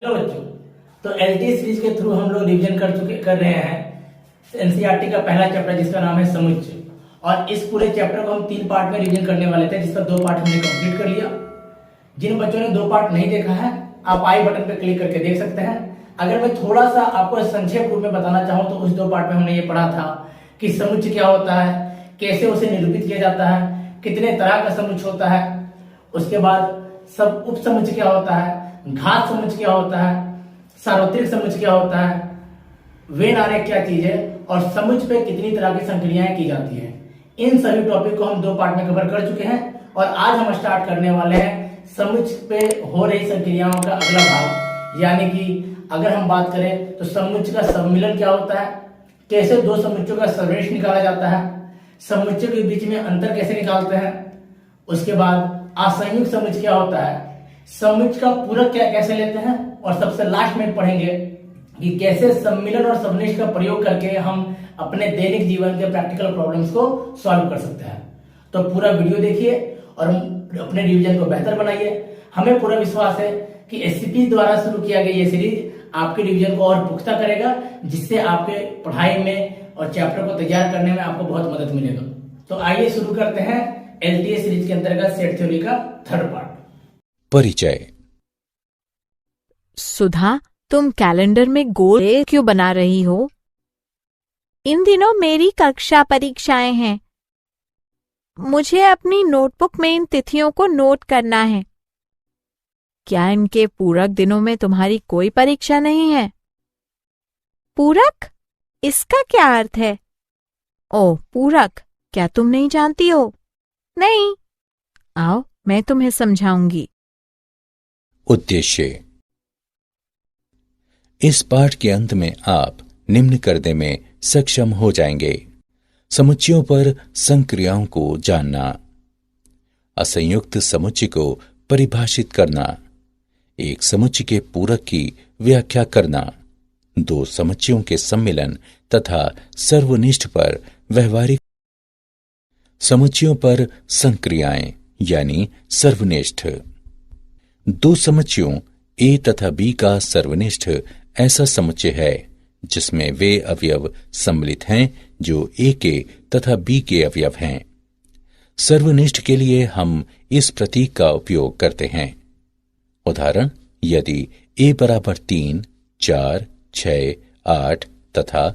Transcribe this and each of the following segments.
Hello बच्चों, तो LT series के थ्रू हम लोग रिवीजन कर रहे हैं एनसीईआरटी का पहला चैप्टर जिसका नाम है समुच्चय। और इस पूरे चैप्टर को हम 3 पार्ट में रिवीजन करने वाले थे, जिसका 2 पार्ट हमने कंप्लीट कर लिया। जिन बच्चों ने 2 पार्ट नहीं देखा है, आप आई बटन पर क्लिक करके देख सकते हैं। अगर मैं थोड़ा सा आपको संक्षेप रूप में बताना चाहूँ तो उस 2 पार्ट में हमने ये पढ़ा था कि समुच्चय क्या होता है, कैसे उसे निरूपित किया जाता है, कितने तरह का समुच्चय होता है, उसके बाद सब उप समुच्चय क्या होता है, घात समुच्चय क्या होता है, सार्वत्रिक समुच्चय क्या होता है, वेन आरेख क्या चीज है, और समुच्चय पे कितनी तरह की संक्रियाएं की जाती हैं। इन सभी टॉपिक को हम 2 पार्ट में कवर कर चुके हैं और आज हम स्टार्ट करने वाले हैं समुच्चय पे हो रही संक्रियाओं का अगला भाग। यानी कि अगर हम बात करें तो समुच्चय का सम्मिलन क्या होता है, कैसे 2 समुच्चयों का सर्वनिष्ठ निकाला जाता है, समुच्चय के बीच में अंतर कैसे निकालते हैं, उसके बाद असंयुक्त समुच्चय क्या होता है, समुच्चय का पूरक क्या कैसे लेते हैं, और सबसे लास्ट में पढ़ेंगे कि कैसे सम्मिलन और सबनिष्ठ का प्रयोग करके हम अपने दैनिक जीवन के प्रैक्टिकल प्रॉब्लम्स को सॉल्व कर सकते हैं। तो पूरा वीडियो देखिए और अपने रिवीजन को बेहतर बनाइए। हमें पूरा विश्वास है कि एससीपी द्वारा शुरू किया गया ये सीरीज आपके रिवीजन को और पुख्ता करेगा, जिससे आपके पढ़ाई में और चैप्टर को तैयार करने में आपको बहुत मदद मिलेगा। तो आइए शुरू करते हैं एलटीए सीरीज के अंतर्गत सेट थ्योरी का 3rd पार्ट। परिचय। सुधा, तुम कैलेंडर में गोल क्यों बना रही हो? इन दिनों मेरी कक्षा परीक्षाएं हैं। मुझे अपनी नोटबुक में इन तिथियों को नोट करना है। क्या इनके पूरक दिनों में तुम्हारी कोई परीक्षा नहीं है? पूरक? इसका क्या अर्थ है? ओह, पूरक, क्या तुम नहीं जानती हो? नहीं, आओ मैं तुम्हें समझाऊंगी। उद्देश्य। इस पाठ के अंत में आप निम्न करने में सक्षम हो जाएंगे: समुच्चयों पर संक्रियाओं को जानना, असंयुक्त समुच्चय को परिभाषित करना, एक समुच्चय के पूरक की व्याख्या करना, 2 समुच्चयों के सम्मिलन तथा सर्वनिष्ठ पर व्यवहारिक समुच्चयों पर संक्रियाएं यानी सर्वनिष्ठ। 2 समुच्चयों ए तथा बी का सर्वनिष्ठ ऐसा समुच्चय है जिसमें वे अवयव सम्मिलित हैं जो ए के तथा बी के अवयव हैं। सर्वनिष्ठ के लिए हम इस प्रतीक का उपयोग करते हैं। उदाहरण, यदि ए बराबर 3, 4, 6, 8 तथा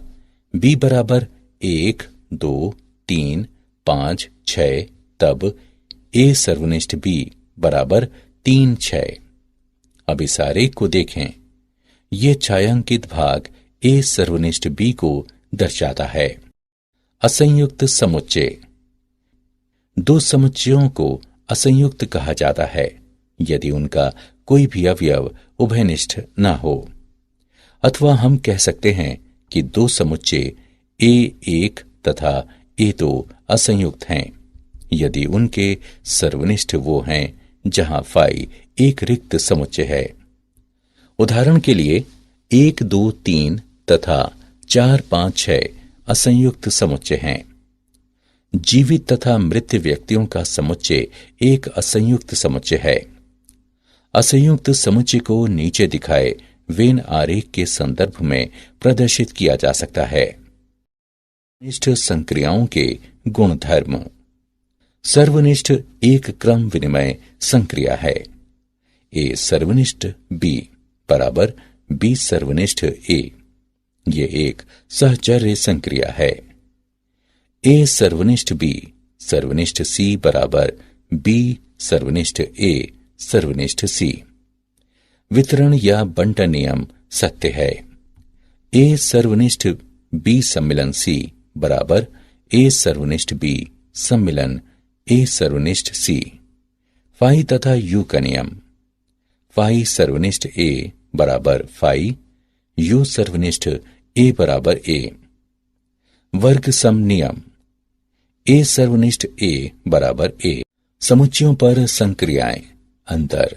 बी बराबर 1, 2, 3, 5, 6, तब ए सर्वनिष्ठ बी बराबर 3, 6। अब इस आरेख को देखें। ये छायांकित भाग ए सर्वनिष्ठ बी को दर्शाता है। असंयुक्त समुच्चय। 2 समुच्चयों को असंयुक्त कहा जाता है यदि उनका कोई भी अवयव उभयनिष्ठ न हो, अथवा हम कह सकते हैं कि 2 समुच्चय ए1 तथा ए2 असंयुक्त हैं यदि उनके सर्वनिष्ठ वो हैं जहां फाई एक रिक्त समुच्चय है। उदाहरण के लिए 1, 2, 3 तथा 4, 5, 6 असंयुक्त समुच्चय हैं। जीवित तथा मृत व्यक्तियों का समुच्चय एक असंयुक्त समुच्चय है। असंयुक्त समुच्चय को नीचे दिखाए वेन आरेख के संदर्भ में प्रदर्शित किया जा सकता है। निष्ठ संक्रियाओं के गुणधर्म। सर्वनिष्ठ एक क्रम विनिमय संक्रिया है। ए सर्वनिष्ठ बी बराबर बी सर्वनिष्ठ ए, ये एक सहचर्य संक्रिया है। ए सर्वनिष्ठ बी सर्वनिष्ठ सी बराबर बी सर्वनिष्ठ ए सर्वनिष्ठ सी। वितरण या बंटन नियम सत्य है। ए सर्वनिष्ठ बी सम्मिलन सी बराबर ए सर्वनिष्ठ बी सम्मिलन ए सर्वनिष्ठ सी। फाई तथा यू का नियम। फाई सर्वनिष्ठ ए बराबर फाई, यू सर्वनिष्ठ ए बराबर ए। वर्ग सम नियम। ए सर्वनिष्ठ ए बराबर ए। समुच्चयों पर संक्रियाएं। अंतर।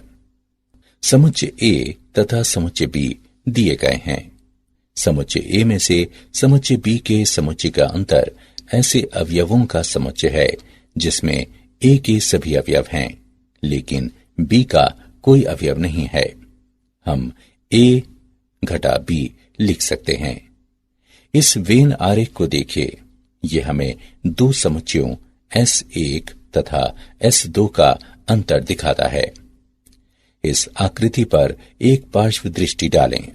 समुच्चय ए तथा समुच्चय बी दिए गए हैं। समुच्चय ए में से समुच्चय बी के समुच्चय का अंतर ऐसे अवयवों का समुच्चय है जिसमें ए के सभी अवयव हैं लेकिन बी का कोई अवयव नहीं है। हम a घटा b लिख सकते हैं। इस वेन आरेख को देखिए, यह हमें दो समुच्चयों S1 तथा S2 का अंतर दिखाता है। इस आकृति पर एक पार्श्व दृष्टि डालें।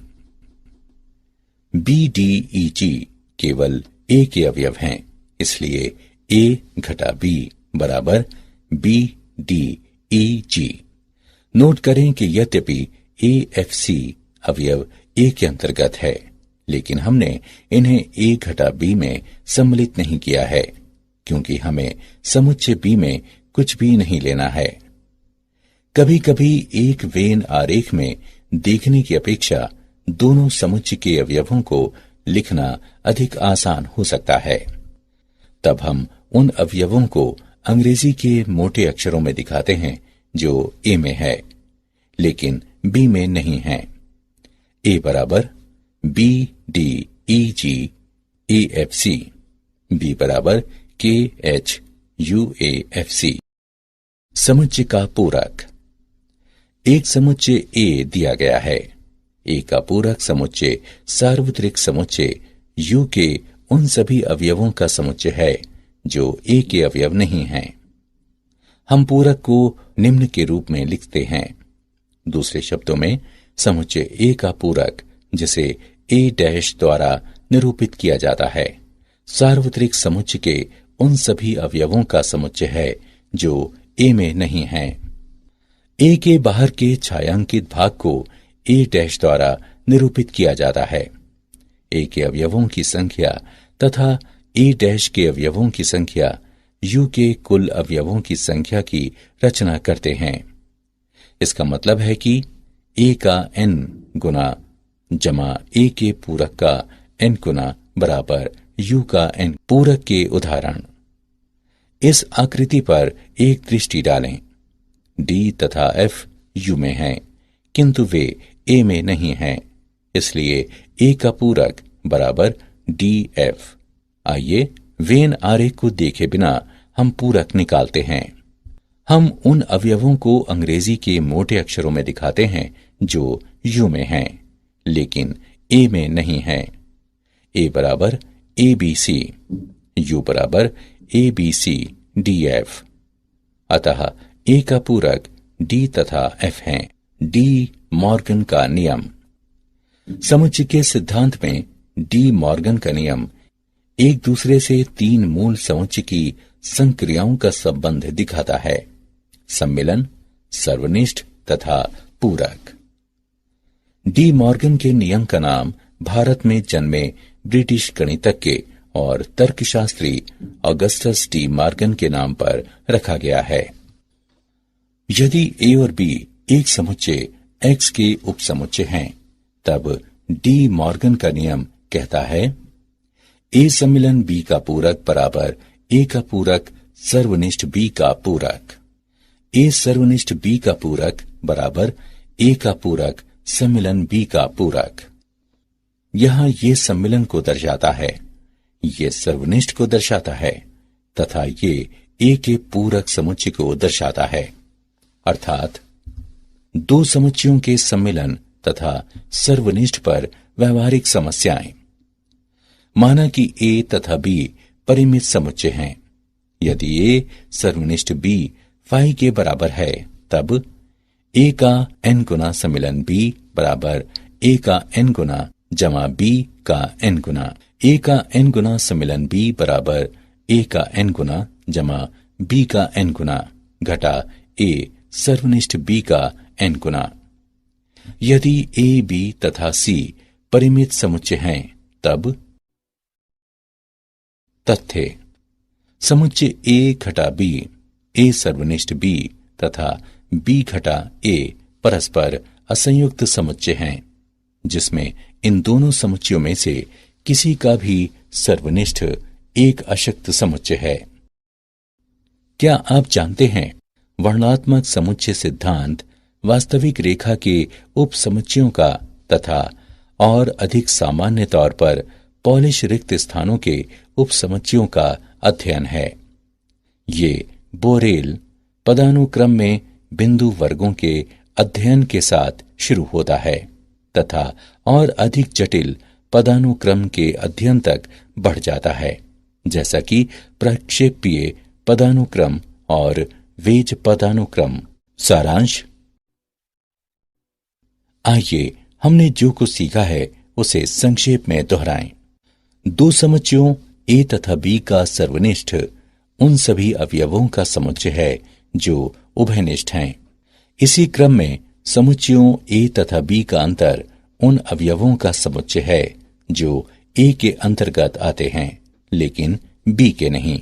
BDEG केवल A के अवयव हैं, इसलिए A घटा B बराबर BDEG। नोट करें कि यद्यपि AFC अवयव A के अंतर्गत है, लेकिन हमने इन्हें A घटा B में सम्मिलित नहीं किया है, क्योंकि हमें समुच्चय B में कुछ भी नहीं लेना है। कभी कभी एक वेन आरेख में देखने की अपेक्षा दोनों समुच्चय के अवयवों को लिखना अधिक आसान हो सकता है। तब हम उन अवयवों को अंग्रेजी के मोटे अक्षरों में दिखाते हैं जो A में है, लेकिन B में नहीं है। A बराबर BDEG AFC, B बराबर KHUAFC। समुच्चय का पूरक। एक समुच्चय A दिया गया है। A का पूरक समुच्चय सार्वत्रिक समुच्चय U के उन सभी अवयवों का समुच्चय है जो A के अवयव नहीं हैं। हम पूरक को निम्न के रूप में लिखते हैं। दूसरे शब्दों में, समुच्चय A का पूरक, जिसे A डैश द्वारा निरूपित किया जाता है, सार्वत्रिक समुच्चय के उन सभी अवयवों का समुच्चय है जो A में नहीं हैं। A के बाहर के छायांकित भाग को A डैश द्वारा निरूपित किया जाता है। A के अवयवों की संख्या तथा A डैश के अवयवों की संख्या U के कुल अवयवों की संख्या की रचना करते हैं। इसका मतलब है कि A का n गुना जमा A के पूरक का n गुना बराबर U का n। पूरक के उदाहरण। इस आकृति पर एक दृष्टि डालें। D तथा F U में हैं, किंतु वे A में नहीं हैं, इसलिए A का पूरक बराबर DF। आइए वेन आरेख को देखे बिना हम पूरक निकालते हैं। हम उन अवयवों को अंग्रेजी के मोटे अक्षरों में दिखाते हैं जो U में हैं, लेकिन A में नहीं हैं। A बराबर ABC, U बराबर ABC DF। अतः A का पूरक D तथा F हैं। डी मॉर्गन का नियम। समुच्चय के सिद्धांत में डी मॉर्गन का नियम एक दूसरे से तीन मूल समुच्चय की संक्रियाओं का संबंध दिखाता है: सम्मिलन, सर्वनिष्ठ तथा पूरक। डी मॉर्गन के नियम का नाम भारत में जन्मे ब्रिटिश गणितज्ञ और तर्कशास्त्री ऑगस्टस डी मॉर्गन के नाम पर रखा गया है। यदि ए और बी एक समुच्चय X के उपसमुच्चय हैं, तब डी मॉर्गन का नियम कहता है A सम्मिलन B का पूरक बराबर A का पूरक सर्वनिष्ठ B का पूरक। A सर्वनिष्ठ B का पूरक बराबर A का पूरक सम्मिलन B का पूरक। यहां ये सम्मिलन को दर्शाता है, ये सर्वनिष्ठ को दर्शाता है तथा ये A के पूरक समुच्चय को दर्शाता है। अर्थात दो समुच्चयों के सम्मिलन तथा सर्वनिष्ठ पर व्यवहारिक समस्याएं। माना कि A तथा B परिमित समुच्चय हैं। यदि A सर्वनिष्ठ B फाई के बराबर है, तब A का n गुना सम्मिलन B बराबर A का n गुना जमा B का n गुना। A का n गुना सम्मिलन B बराबर A का n गुना जमा B का n गुना घटा A सर्वनिष्ठ B का n गुना। यदि A, B तथा C परिमित समुच्चय हैं, तब तथ्य समुच्चय A घटा B, A सर्वनिष्ठ B तथा B घटा A परस्पर असंयुक्त समुच्चय हैं, जिसमें इन दोनों समुच्चयों में से किसी का भी सर्वनिष्ठ एक अशक्त समुच्चय है। क्या आप जानते हैं, वर्णात्मक समुच्चय सिद्धांत वास्तविक रेखा के उपसमुच्चयों का तथा और अधिक सामान्य तौर पर पॉलिश रिक्त स्थानों के उपसमुच्चयों का अध्ययन है। ये बोरेल पदानुक्रम में बिंदु वर्गों के अध्ययन के साथ शुरू होता है। तथा और अधिक जटिल पदानुक्रम के अध्ययन तक बढ़ जाता है, जैसा कि प्रक्षेपीय पदानुक्रम और वेज पदानुक्रम। सारांश। आइए हमने जो कुछ सीखा है उसे संक्षेप में दोहराएं। दो समुच्चयों ए तथा बी का सर्वनिष्ठ उन सभी अवयवों का समुच्चय है जो उभयनिष्ठ हैं। इसी क्रम में समुच्चयों ए तथा बी का अंतर उन अवयवों का समुच्चय है जो ए के अंतर्गत आते हैं लेकिन बी के नहीं।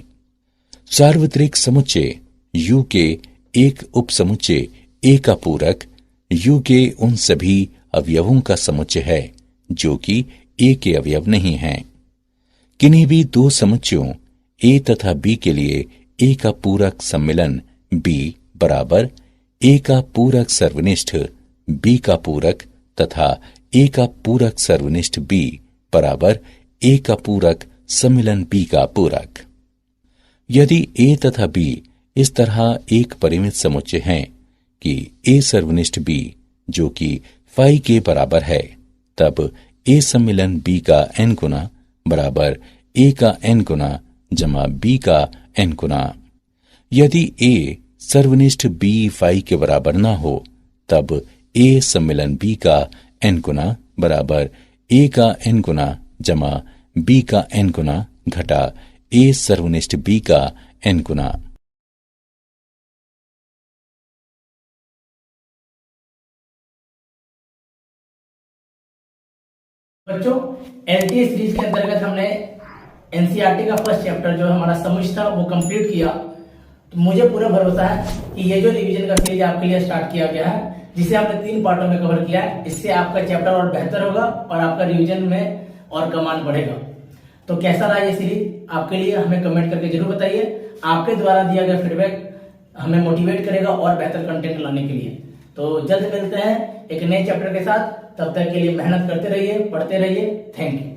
सार्वत्रिक समुच्चय यू के एक उपसमुच्चय ए का पूरक यू के उन सभी अवयवों का समुच्चय है जो कि ए के अवयव नहीं हैं। किन्हीं भी दो समुच्चयों ए तथा बी के लिए ए का पूरक सम्मिलन बी बराबर ए का पूरक सर्वनिष्ठ बी का पूरक तथा ए का पूरक सर्वनिष्ठ बी बराबर ए का पूरक सम्मिलन बी का पूरक। यदि ए तथा बी इस तरह एक परिमित समुच्चय हैं कि ए सर्वनिष्ठ बी जो कि फाई के बराबर है, तब ए सम्मिलन बी का n गुना बराबर ए का n गुना जमा बी का n गुना। यदि ए सर्वनिष्ठ बी फाई के बराबर ना हो, तब ए सम्मिलन बी का n गुना बराबर ए का n गुना जमा बी का n गुना घटा ए सर्वनिष्ठ बी का n गुना। बच्चों, एलटीए सीरीज के अंतर्गत हमने एनसीईआरटी का फर्स्ट चैप्टर जो हमारा समुच्चय था वो कंप्लीट किया। तो मुझे पूरा भरोसा है कि ये जो रिवीजन का सीरीज आपके लिए स्टार्ट किया गया है, जिसे हमने 3 पार्टों में कवर किया है, इससे आपका चैप्टर और बेहतर होगा और आपका रिवीजन में और कमांड बढ़ेगा। तो कैसा रहा ये सीरीज आपके लिए, हमें कमेंट करके जरूर बताइए। आपके द्वारा दिया गया फीडबैक हमें मोटिवेट करेगा और बेहतर कंटेंट लाने के लिए। तो जल्द मिलते हैं एक नए चैप्टर के साथ। तब तक के लिए मेहनत करते रहिए, पढ़ते रहिए। Thank you.